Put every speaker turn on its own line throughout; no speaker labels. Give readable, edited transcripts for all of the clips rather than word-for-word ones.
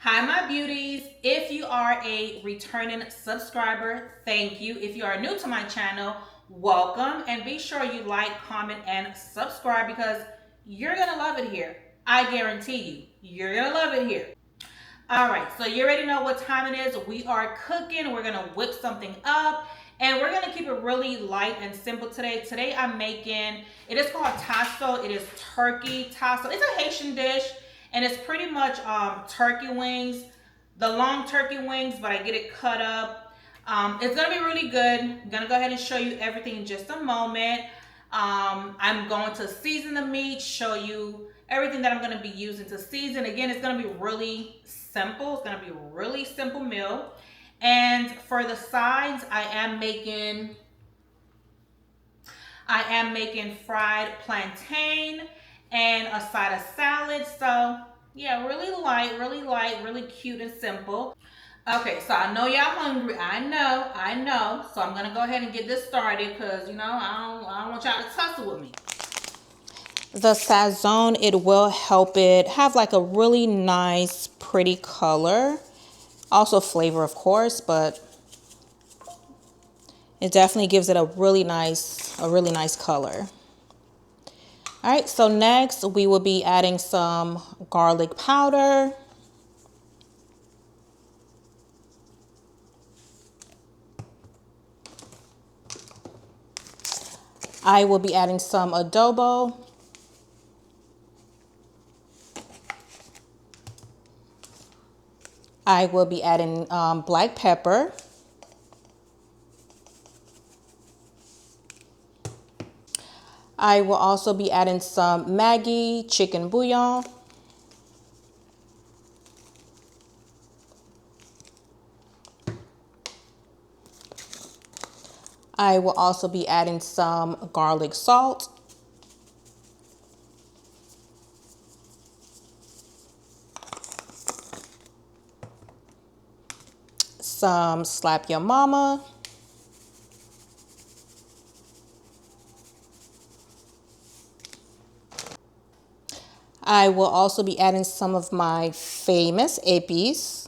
Hi, my beauties. If you are a returning subscriber, thank you. If you are new to my channel, welcome. And be sure you like, comment, and subscribe because you're going to love it here. I guarantee you, you're going to love it here. All right, so you already know what time it is. We are cooking. We're going to whip something up. And we're going to keep it really light and simple today. Today I'm making, it is called Tasso. It is turkey Tasso. It's a Haitian dish. And it's pretty much turkey wings, the long turkey wings, but I get it cut up. It's going to be really good. I'm going to go ahead and show you everything in just a moment. I'm going to season the meat, show you everything that I'm going to be using to season. Again, it's going to be really simple. It's going to be a really simple meal. And for the sides, I am making fried plantain and a side of salad. So yeah, really light, really cute and simple. Okay, so I know y'all hungry. I know. So I'm gonna go ahead and get this started because I don't want y'all to tussle with me. The sazon, it will help it have like a really nice, pretty color. Also flavor, of course, but it definitely gives it a really nice color. All right, so next we will be adding some garlic powder. I will be adding some adobo. I will be adding black pepper. I will also be adding some Maggi chicken bouillon. I will also be adding some garlic salt. Some Slap Your Mama. I will also be adding some of my famous épices.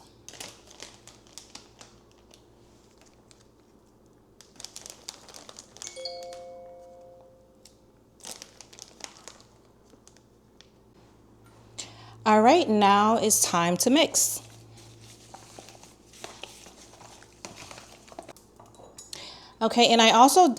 All right, now it's time to mix. Okay, and I also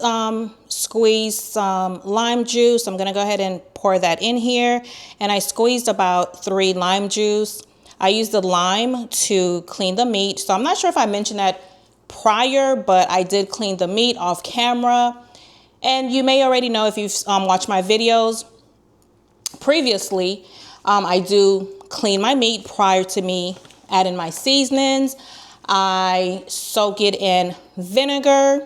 squeezed some lime juice. I'm gonna go ahead and pour that in here. And I squeezed about 3 lime juice. I used the lime to clean the meat. So I'm not sure if I mentioned that prior, but I did clean the meat off camera. And you may already know if you've watched my videos previously, I do clean my meat prior to me adding my seasonings. I soak it in vinegar.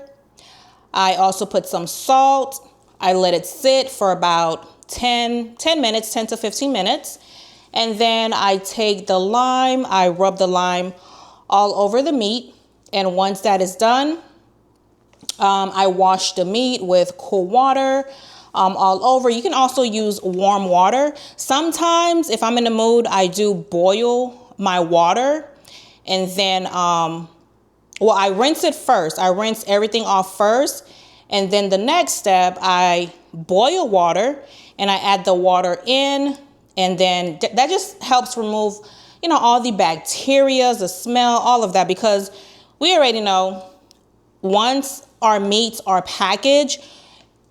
I also put some salt. I let it sit for about 10 minutes, 10 to 15 minutes. And then I take the lime, I rub the lime all over the meat. And once that is done, I wash the meat with cool water all over. You can also use warm water. Sometimes if I'm in the mood, I do boil my water and then, well, I rinse it first. I rinse everything off first. And then the next step, I boil water and I add the water in. And then that just helps remove, all the bacteria, the smell, all of that, because we already know once our meats are packaged,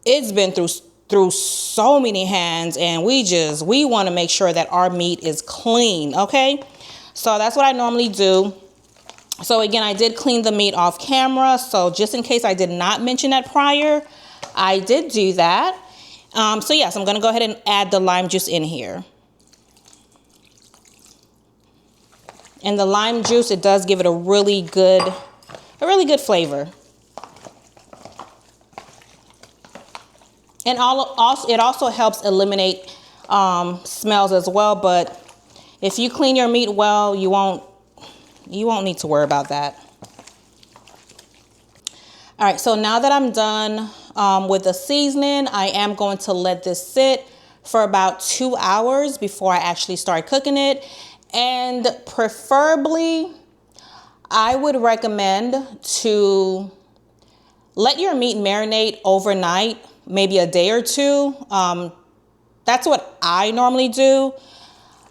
it's been through so many hands, and we want to make sure that our meat is clean, okay? So that's what I normally do. So again, I did clean the meat off camera, so just in case I did not mention that prior, I did do that. So yes, I'm going to go ahead and add the lime juice in here. And the lime juice, it does give it a really good flavor. And it also helps eliminate smells as well. But if you clean your meat well, you won't need to worry about that. All right, so now that I'm done with the seasoning, I am going to let this sit for about 2 hours before I actually start cooking it. And preferably, I would recommend to let your meat marinate overnight, maybe a day or two. That's what I normally do.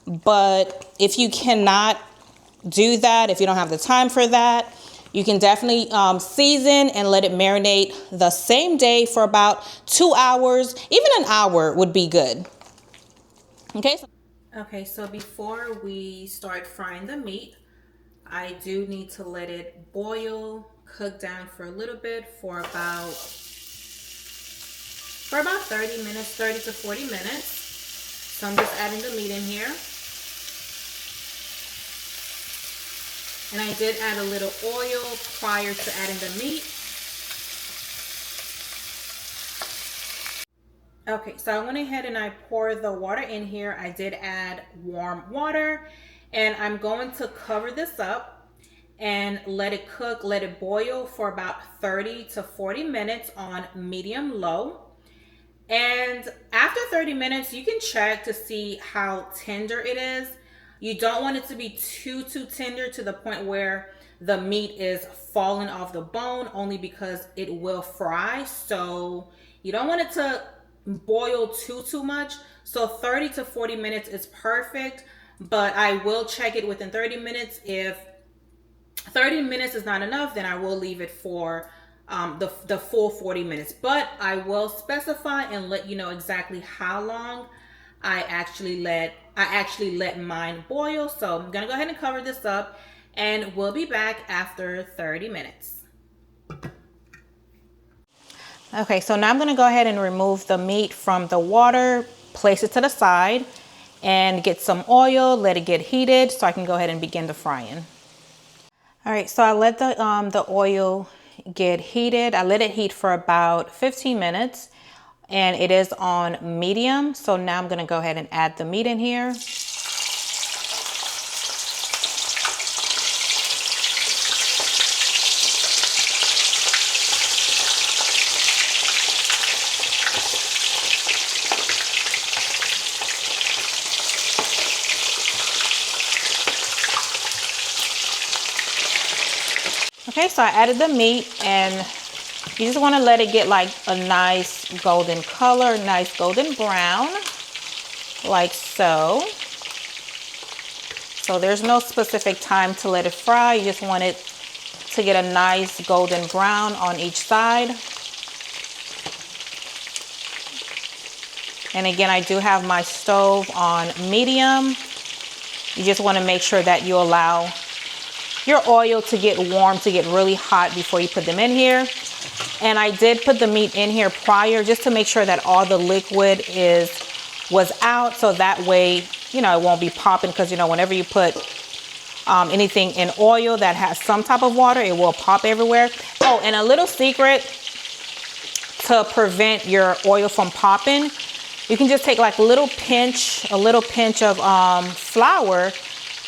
But if you cannot do that, if you don't have the time for that, you can definitely season and let it marinate the same day for about 2 hours. Even an hour would be good. Okay, so before we start frying the meat, I do need to let it boil, cook down for a little bit for about 30 minutes, 30 to 40 minutes. So I'm just adding the meat in here. And I did add a little oil prior to adding the meat. Okay, so I went ahead and I poured the water in here. I did add warm water, and I'm going to cover this up and let it cook, let it boil for about 30 to 40 minutes on medium low. And after 30 minutes, you can check to see how tender it is. You don't want it to be too tender to the point where the meat is falling off the bone, only because it will fry. So you don't want it to boil too much. So 30 to 40 minutes is perfect, but I will check it within 30 minutes. If 30 minutes is not enough, then I will leave it for the full 40 minutes. But I will specify and let you know exactly how long I actually let mine boil. So I'm gonna go ahead and cover this up, and we'll be back after 30 minutes. Okay, so now I'm gonna go ahead and remove the meat from the water, place it to the side, and get some oil, let it get heated so I can go ahead and begin the frying. All right, so I let the oil get heated. I let it heat for about 15 minutes, and it is on medium. So now I'm gonna go ahead and add the meat in here. Okay, so I added the meat, and you just want to let it get like a nice golden color, nice golden brown, like so. So there's no specific time to let it fry. You just want it to get a nice golden brown on each side. And again, I do have my stove on medium. You just want to make sure that you allow your oil to get warm, to get really hot before you put them in here. And I did put the meat in here prior just to make sure that all the liquid was out, so that way, you know, it won't be popping, because, you know, whenever you put anything in oil that has some type of water, it will pop everywhere. Oh, and a little secret to prevent your oil from popping, you can just take like a little pinch of flour,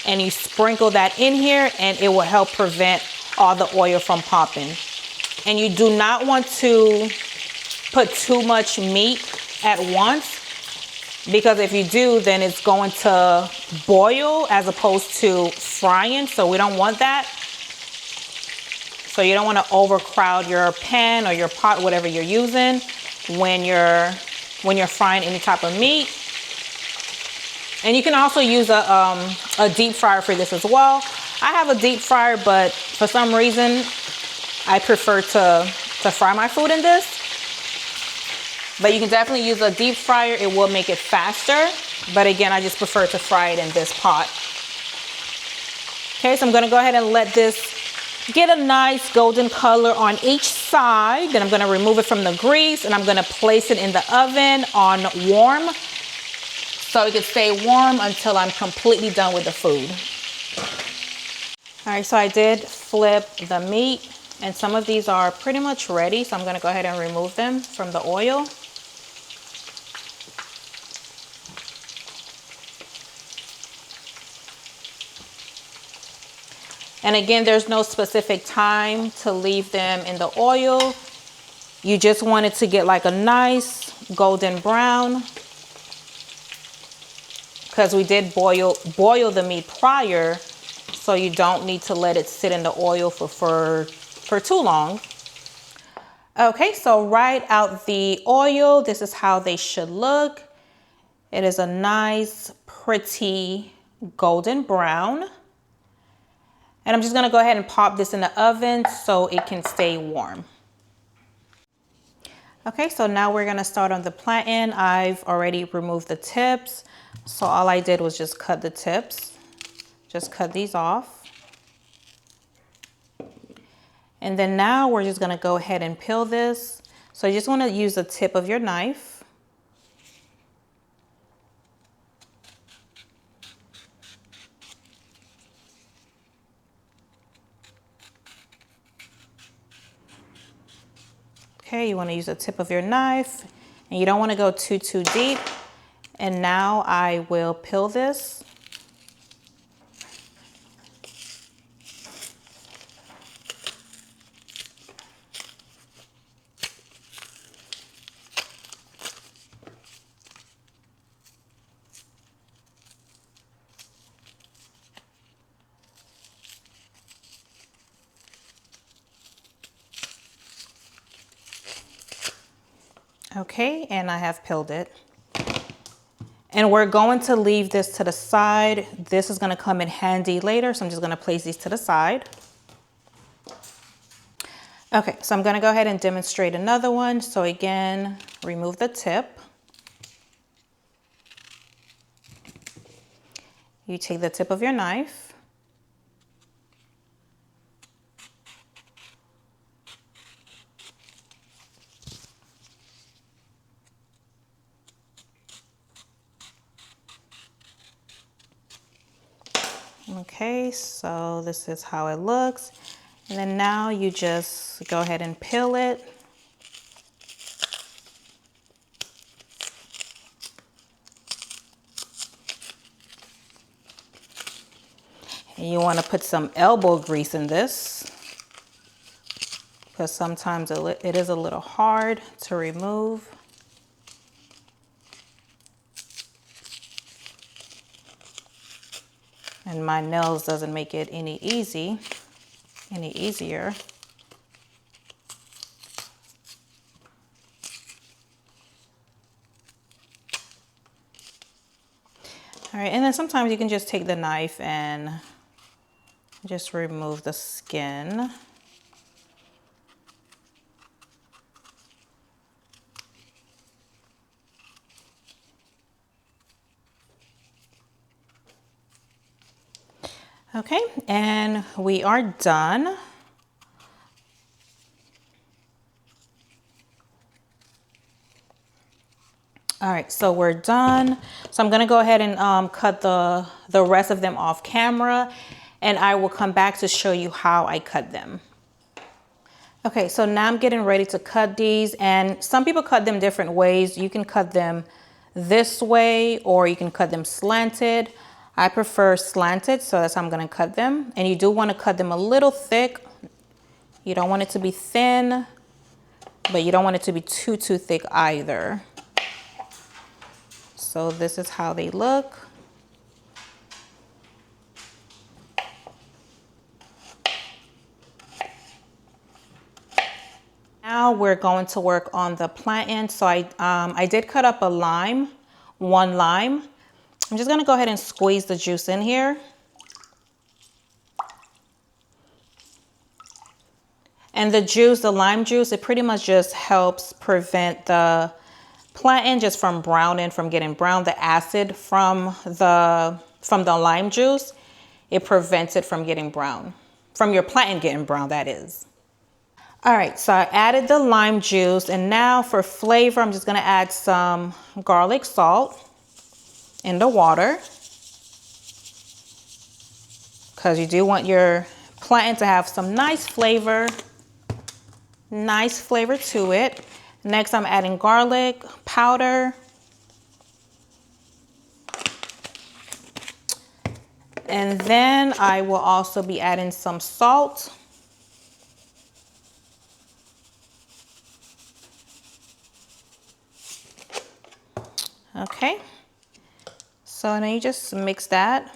and you sprinkle that in here, and it will help prevent all the oil from popping. And you do not want to put too much meat at once, because if you do, then it's going to boil as opposed to frying. So we don't want that. So you don't want to overcrowd your pan or your pot, whatever you're using, when you're frying any type of meat. And you can also use a deep fryer for this as well. I have a deep fryer, but for some reason, I prefer to fry my food in this. But you can definitely use a deep fryer. It will make it faster. But again, I just prefer to fry it in this pot. Okay, so I'm gonna go ahead and let this get a nice golden color on each side. Then I'm gonna remove it from the grease, and I'm gonna place it in the oven on warm, so it can stay warm until I'm completely done with the food. All right, so I did flip the meat, and some of these are pretty much ready. So I'm gonna go ahead and remove them from the oil. And again, there's no specific time to leave them in the oil. You just want it to get like a nice golden brown, because we did boil the meat prior, so you don't need to let it sit in the oil for too long. Okay, so right out the oil, this is how they should look. It is a nice, pretty golden brown. And I'm just gonna go ahead and pop this in the oven so it can stay warm. Okay, so now we're gonna start on the plantain. I've already removed the tips. So all I did was just cut the tips. Just cut these off. And then now we're just gonna go ahead and peel this. So you just wanna use the tip of your knife. Okay, you want to use the tip of your knife and you don't want to go too deep. And now I will peel this. Okay, and I have peeled it. And we're going to leave this to the side. This is going to come in handy later, so I'm just going to place these to the side. Okay, so I'm going to go ahead and demonstrate another one. So again, remove the tip. You take the tip of your knife. Okay, so this is how it looks. And then now you just go ahead and peel it. And you want to put some elbow grease in this, because sometimes it is a little hard to remove. And my nails doesn't make it any easier. All right, and then sometimes you can just take the knife and just remove the skin. Okay, and we are done. All right, so we're done. So I'm gonna go ahead and cut the rest of them off camera, and I will come back to show you how I cut them. Okay, so now I'm getting ready to cut these, and some people cut them different ways. You can cut them this way, or you can cut them slanted. I prefer slanted, so that's how I'm gonna cut them. And you do wanna cut them a little thick. You don't want it to be thin, but you don't want it to be too thick either. So this is how they look. Now we're going to work on the plantain. So I did cut up one lime. I'm just gonna go ahead and squeeze the juice in here. And the lime juice, it pretty much just helps prevent the plantain just from browning, from getting brown. The acid from the lime juice, it prevents it from getting brown, from your plantain getting brown, that is. All right, so I added the lime juice, and now for flavor, I'm just gonna add some garlic salt in the water, because you do want your plantain to have some nice flavor to it. Next, I'm adding garlic powder. And then I will also be adding some salt. Okay, so So then you just mix that.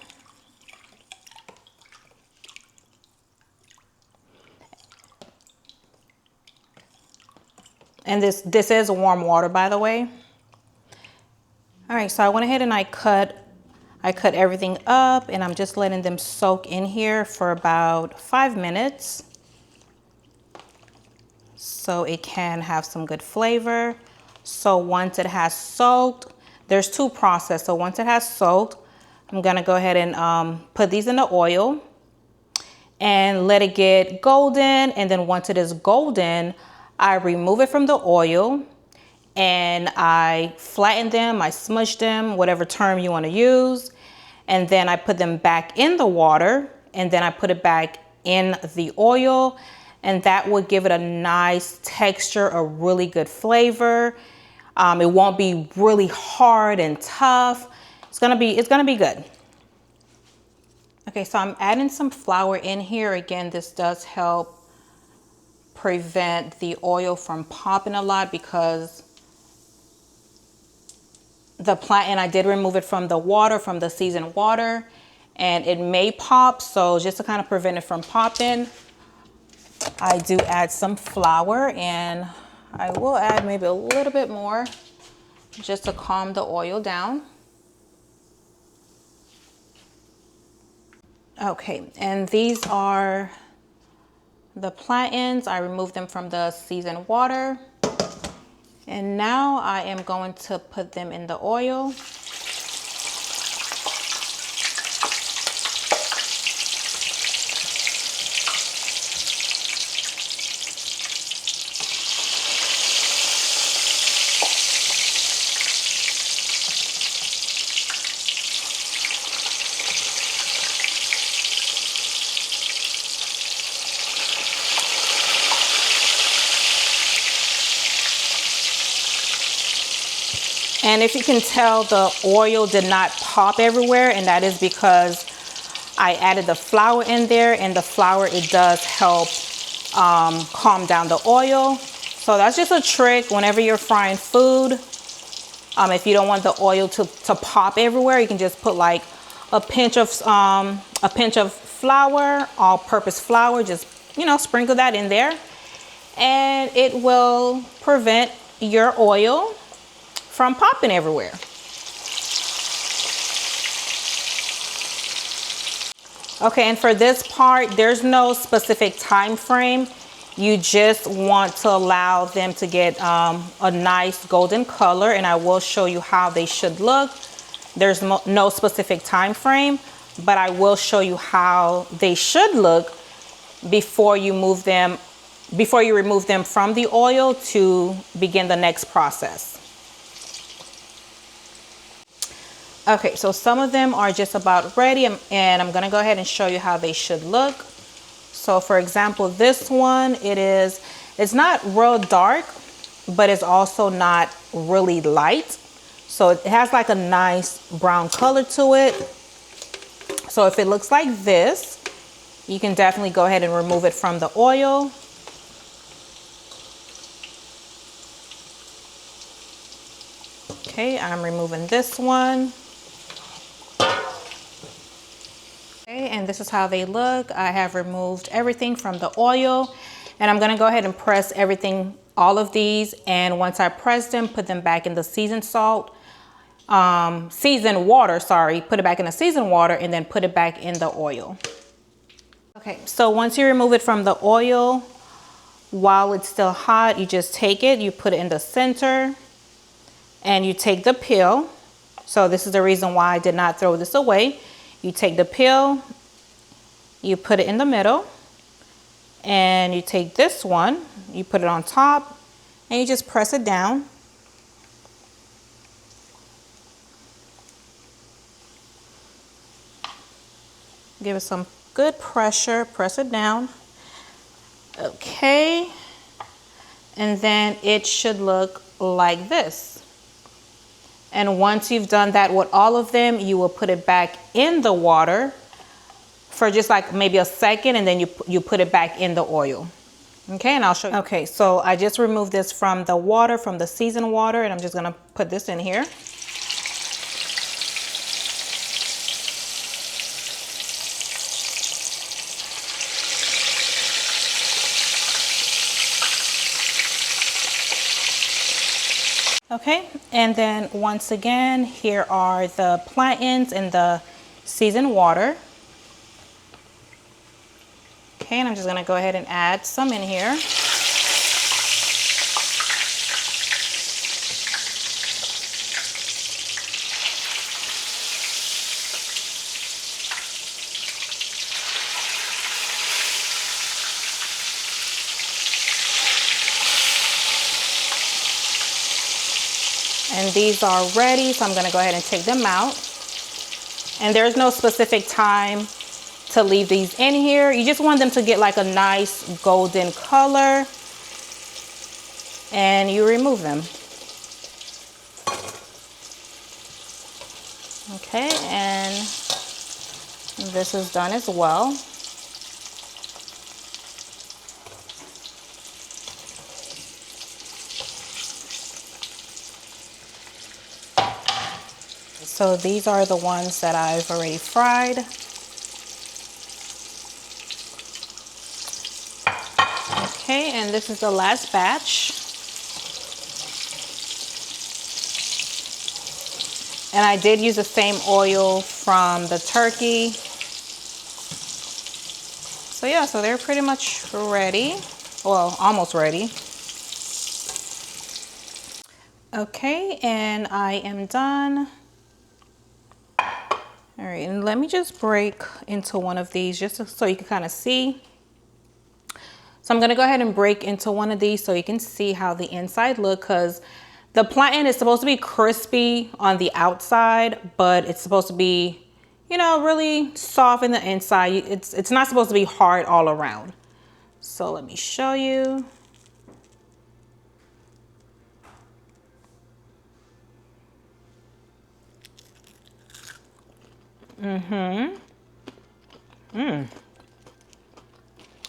And this is warm water, by the way. All right, so I went ahead and I cut everything up, and I'm just letting them soak in here for about 5 minutes so it can have some good flavor. So once it has soaked, there's two processes. So once it has soaked, I'm gonna go ahead and put these in the oil and let it get golden. And then once it is golden, I remove it from the oil and I flatten them, I smush them, whatever term you want to use. And then I put them back in the water, and then I put it back in the oil, and that will give it a nice texture, a really good flavor. It won't be really hard and tough. It's gonna be good. Okay, so I'm adding some flour in here. Again, this does help prevent the oil from popping a lot because the plantain, I did remove it from the water, from the seasoned water, and it may pop. So just to kind of prevent it from popping, I do add some flour, and I will add maybe a little bit more just to calm the oil down. Okay, and these are the plantains. I removed them from the seasoned water. And now I am going to put them in the oil. And if you can tell, the oil did not pop everywhere, and that is because I added the flour in there, and the flour, it does help calm down the oil. So that's just a trick whenever you're frying food. If you don't want the oil to pop everywhere, you can just put like a pinch of flour, all-purpose flour. Just, you know, sprinkle that in there, and it will prevent your oil from popping everywhere. Okay, and for this part, there's no specific time frame. You just want to allow them to get a nice golden color, and I will show you how they should look. There's no specific time frame, but I will show you how they should look before you remove them from the oil to begin the next process. Okay, so some of them are just about ready, and I'm gonna go ahead and show you how they should look. So for example, this one, it's not real dark, but it's also not really light. So it has like a nice brown color to it. So if it looks like this, you can definitely go ahead and remove it from the oil. Okay, I'm removing this one. And this is how they look. I have removed everything from the oil, and I'm gonna go ahead and press everything, all of these, and once I press them, put them back in the seasoned water, put it back in the seasoned water, and then put it back in the oil. Okay, so once you remove it from the oil, while it's still hot, you just take it, you put it in the center, and you take the peel. So this is the reason why I did not throw this away. You take the peel, you put it in the middle, and you take this one, you put it on top, and you just press it down. Give it some good pressure, press it down. Okay, and then it should look like this. And once you've done that with all of them, you will put it back in the water for just like maybe a second, and then you put it back in the oil. Okay, and I'll show you. Okay, so I just removed this from the water, from the seasoned water, and I'm just gonna put this in here. Okay, and then once again, here are the plantains in the seasoned water. Okay, and I'm just gonna go ahead and add some in here. And these are ready, so I'm gonna go ahead and take them out. And there's no specific time to leave these in here. You just want them to get like a nice golden color, and you remove them. Okay, and this is done as well. So these are the ones that I've already fried. Okay, and this is the last batch. And I did use the same oil from the turkey. So yeah, so they're pretty much ready. Well, almost ready. Okay, and I am done. All right, and let me just break into one of these just so you can kind of see. So I'm gonna go ahead and break into one of these so you can see how the inside look, because the plantain is supposed to be crispy on the outside, but it's supposed to be, you know, really soft in the inside. It's not supposed to be hard all around. So let me show you.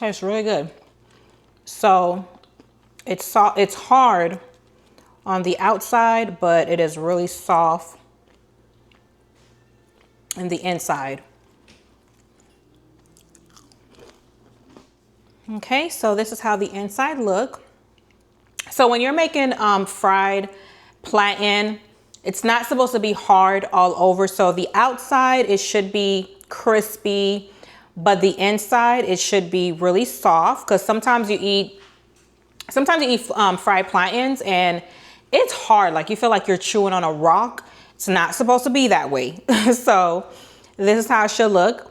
It's really good. So it's hard on the outside, but it is really soft in the inside. Okay, so this is how the inside look. So when you're making fried plantain, it's not supposed to be hard all over. So the outside, it should be crispy, but the inside, it should be really soft, because sometimes you eat fried plantains and it's hard. Like you feel like you're chewing on a rock. It's not supposed to be that way. So this is how it should look.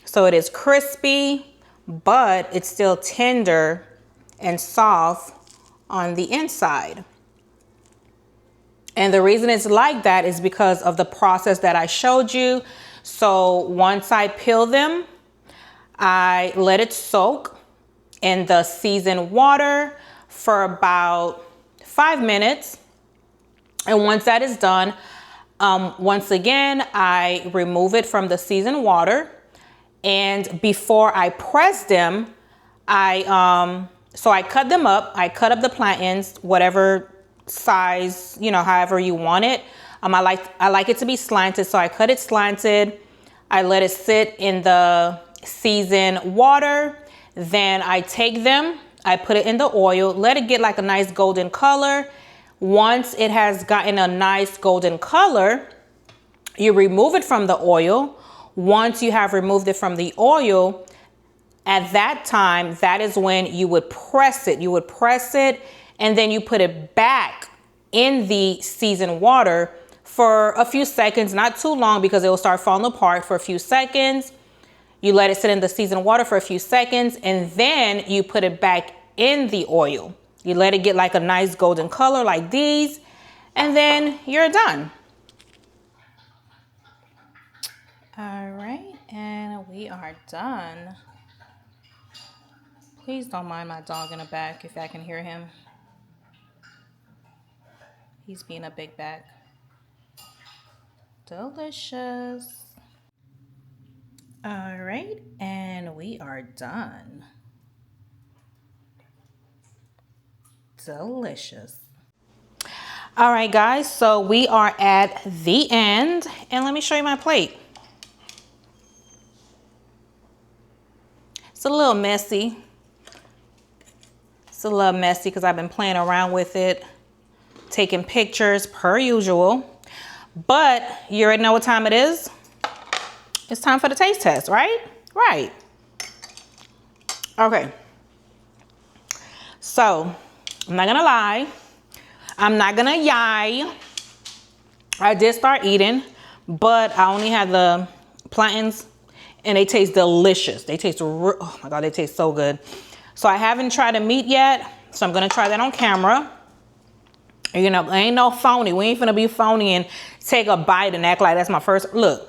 So it is crispy, but it's still tender and soft on the inside. And the reason it's like that is because of the process that I showed you. So once I peel them, I let it soak in the seasoned water for about 5 minutes. And once that is done, once again, I remove it from the seasoned water. And before I press them, so I cut them up. I cut up the plantains, whatever size, you know, however you want it. I like it to be slanted, so I cut it slanted. I let it sit in the seasoned water. Then I take them, I put it in the oil, let it get like a nice golden color. Once it has gotten a nice golden color, you remove it from the oil. Once you have removed it from the oil, at that time, that is when you would press it. You would press it, and then you put it back in the seasoned water for a few seconds, not too long, because it will start falling apart. For a few seconds. You let it sit in the seasoned water for a few seconds, and then you put it back in the oil. You let it get like a nice golden color like these, and then you're done. All right, and we are done. Please don't mind my dog in the back if I can hear him. He's being a big bag. Delicious. All right, and we are done. Delicious. All right, guys, so we are at the end, and let me show you my plate. It's a little messy. It's a little messy because I've been playing around with it. taking pictures per usual. But you already know what time it is. It's time for the taste test, right? Right. Okay. So, I'm not gonna lie. I'm not gonna yai. I did start eating, but I only had the plantains and they taste delicious. They taste, oh my God, they taste so good. So I haven't tried the meat yet. So I'm gonna try that on camera. You know, ain't no phony. We ain't finna be phony and take a bite and act like that's my first. Look,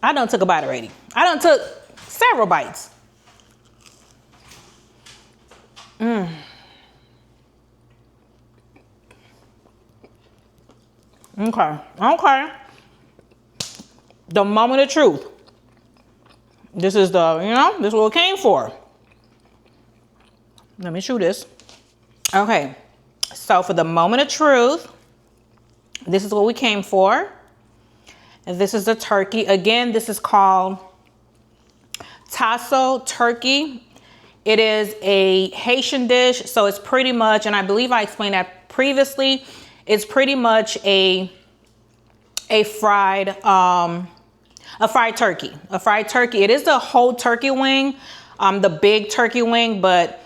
I done took a bite already. I done took several bites. Okay, okay. The moment of truth. This is the, you know, this is what it came for. Let me chew this. Okay, so for the moment of truth, this is what we came for. And this is the turkey. Again, this is called Tasso turkey. It is a Haitian dish, so it's pretty much, and I believe I explained that previously, it's pretty much a fried turkey. A fried turkey. It is the whole turkey wing, the big turkey wing, but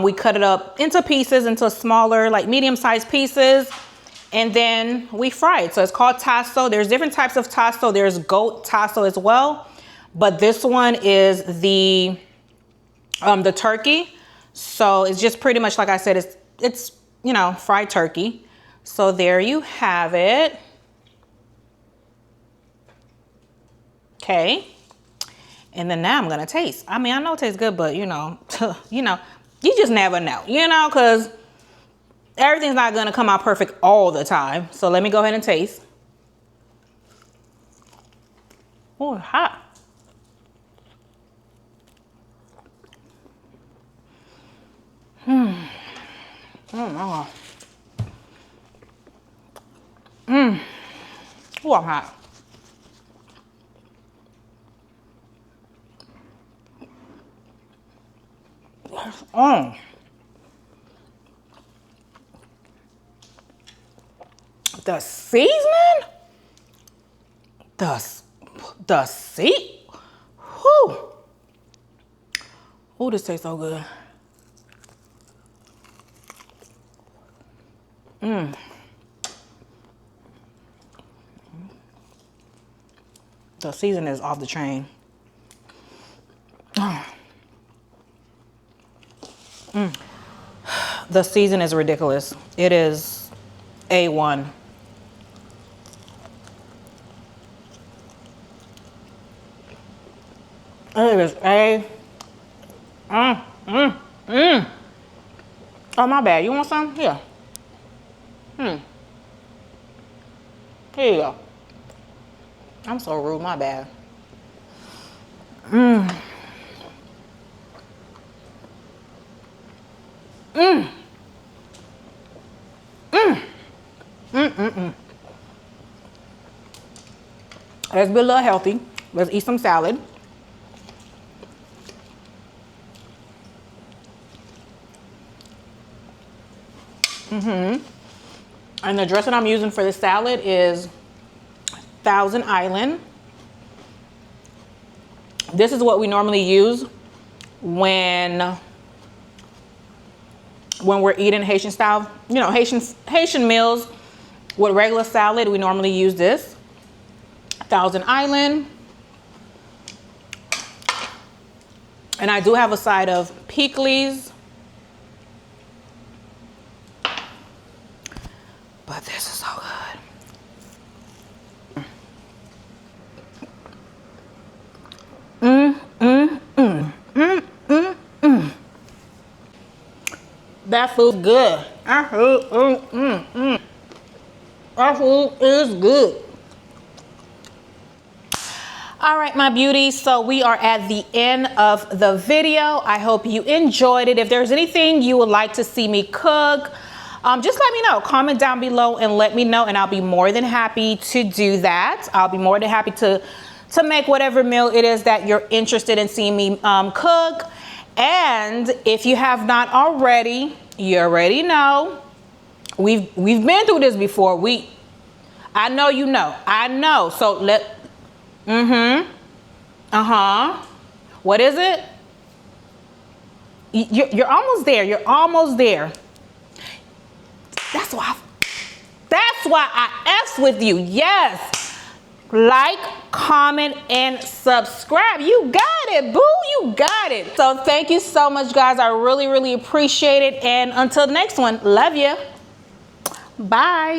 we cut it up into pieces, into smaller, like medium-sized pieces, and then we fry it. So it's called Tasso. There's different types of Tasso. There's goat Tasso as well, but this one is the turkey. So it's just pretty much, like I said, it's you know, fried turkey. So there you have it. Okay. And then now I'm gonna taste. I mean, I know it tastes good, but you know, you just never know, you know, because everything's not gonna come out perfect all the time. So let me go ahead and taste. Oh, it's hot. Oh my God. Oh, I'm hot. Oh. The seasoning? The seed? Whew. Oh, this tastes so good. The seasoning is off the chain. The season is ridiculous. It is A1. It is A. Oh, my bad. You want some? Here. Here you go. I'm so rude. My bad. Let's be a little healthy. Let's eat some salad. And the dressing I'm using for the salad is Thousand Island. This is what we normally use when we're eating Haitian style, you know, Haitian meals with regular salad. We normally use this Thousand Island. And I do have a side of pickles. But this is so good. That food's good. That food is good. All right, my beauties, so we are at the end of the video. I hope you enjoyed it. If there's anything you would like to see me cook, just let me know. Comment down below and let me know, and I'll be more than happy to do that. I'll be more than happy to make whatever meal it is that you're interested in seeing me cook. And if you have not already, you already know, We've been through this before. I know you know. I know. So what is it? You're almost there. You're almost there. That's why I F with you. Yes. Like, comment, and subscribe. You got it, boo. You got it. So thank you so much, guys. I really, really appreciate it. And until the next one, love you. Bye.